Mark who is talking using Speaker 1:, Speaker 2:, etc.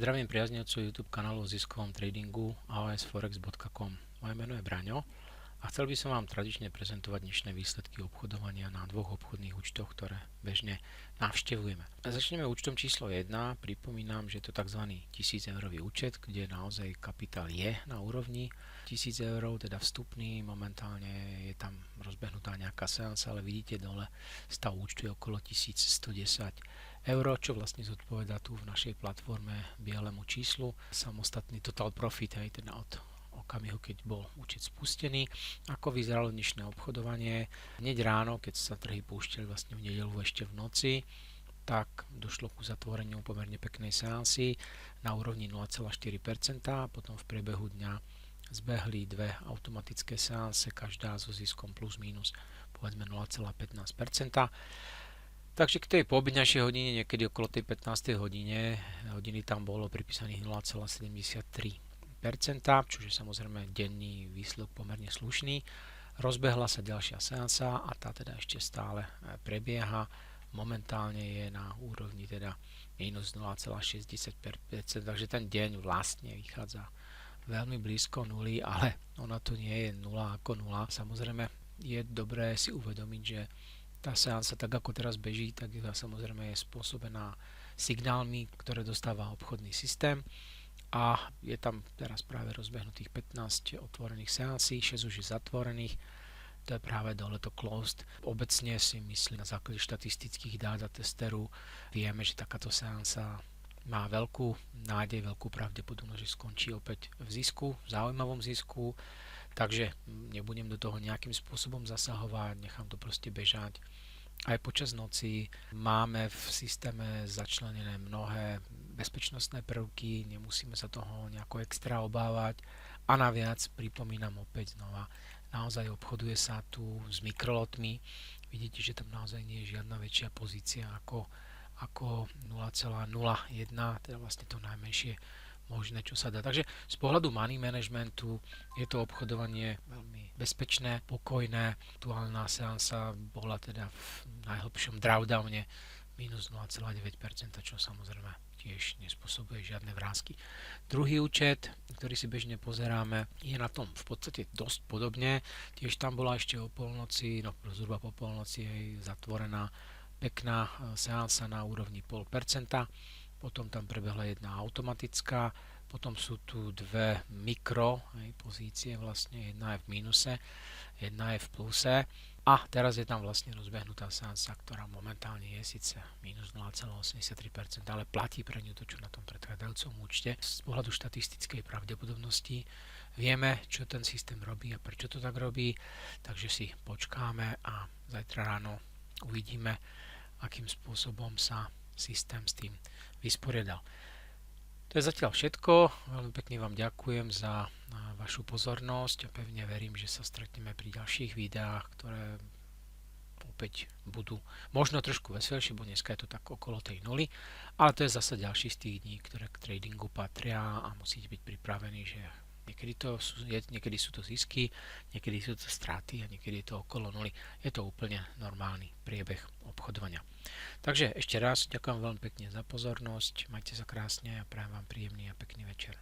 Speaker 1: Zdravím priaznivcov YouTube kanálu o ziskovom tradingu aosforex.com. Moje meno je Braňo a chcel by som vám tradične prezentovať dnešné výsledky obchodovania na dvoch obchodných účtoch, ktoré bežne navštevujeme. Začneme účtom číslo 1. Pripomínam, že je to tzv. 1000 eurový účet, kde naozaj kapitál je na úrovni 1000 eur, teda vstupný. Momentálne je tam rozbehnutá nejaká seansa, ale vidíte dole stav účtu je okolo 1110 eur, čo vlastne zodpovedá tu v našej platforme bielemu číslu. Samostatný total profit, aj teda od okamihu, keď bol účet spustený. Ako vyzeralo dnešné obchodovanie? Hneď ráno, keď sa trhy púšťali vlastne v nedeľu ešte v noci, tak došlo ku zatvoreniu pomerne peknej seansy na úrovni 0,4%, a potom v priebehu dňa zbehli dve automatické seanse, každá so ziskom plus minus povedzme 0,15%. Takže k tej poobedňajšej hodine, niekedy okolo tej 15. hodiny tam bolo pripísaných 0,73%, čiže samozrejme denný výsledok pomerne slušný. Rozbehla sa ďalšia seansa a tá teda ešte stále prebieha. Momentálne je na úrovni teda minus 0,60%, takže ten deň vlastne vychádza veľmi blízko nuly, ale ona to nie je nula ako nula. Samozrejme je dobré si uvedomiť, že tá seansa, tak ako teraz beží, tak samozrejme je spôsobená signálmi, ktoré dostáva obchodný systém, a je tam teraz práve rozbehnutých 15 otvorených seansí, 6 už je zatvorených, to je práve dole to closed. Obecne si myslím, na základe štatistických dát a testeru vieme, že takáto seansa má veľkú nádej, veľkú pravdepodobnosť, že skončí opäť v zisku, v zaujímavom zisku. Takže nebudem do toho nejakým spôsobom zasahovať, nechám to proste bežať. Aj počas noci máme v systéme začlenené mnohé bezpečnostné prvky, nemusíme sa toho nejako extra obávať. A naviac, pripomínam opäť znova, naozaj obchoduje sa tu s mikrolotmi. Vidíte, že tam naozaj nie je žiadna väčšia pozícia ako 0,01, teda vlastne to najmenšie možné, čo sa dá. Takže z pohľadu money managementu je to obchodovanie veľmi bezpečné, pokojné. Aktuálna seansa bola teda v najhlbšom drawdowne minus 0,9%, čo samozrejme tiež nespôsobuje žiadne vrásky. Druhý účet, ktorý si bežne pozeráme, je na tom v podstate dosť podobne. Tiež tam bola ešte o polnoci, zhruba po polnoci je zatvorená pekná seansa na úrovni 0,5%. Potom tam prebehla jedna automatická, potom sú tu dve mikro pozície, vlastne jedna je v mínuse, jedna je v pluse, a teraz je tam vlastne rozbehnutá seansa, ktorá momentálne je síce minus 0,83%, ale platí pre ňu to, čo na tom predchádzajúcom účte. Z pohľadu štatistickej pravdepodobnosti vieme, čo ten systém robí a prečo to tak robí, takže si počkáme a zajtra ráno uvidíme, akým spôsobom sa systém s tým vysporiadal. To je zatiaľ všetko. Veľmi pekne vám ďakujem za vašu pozornosť a pevne verím, že sa stretneme pri ďalších videách, ktoré opäť budú možno trošku veselšie, bo dneska je to tak okolo tej nuly, ale to je zase ďalší z tých dní, ktoré k tradingu patria a musíte byť pripravení, že niekedy sú to zisky, niekedy sú to straty a niekedy je to okolo nuly. Je to úplne normálny priebeh obchodovania. Takže ešte raz ďakujem veľmi pekne za pozornosť, majte sa krásne a prajem vám príjemný a pekný večer.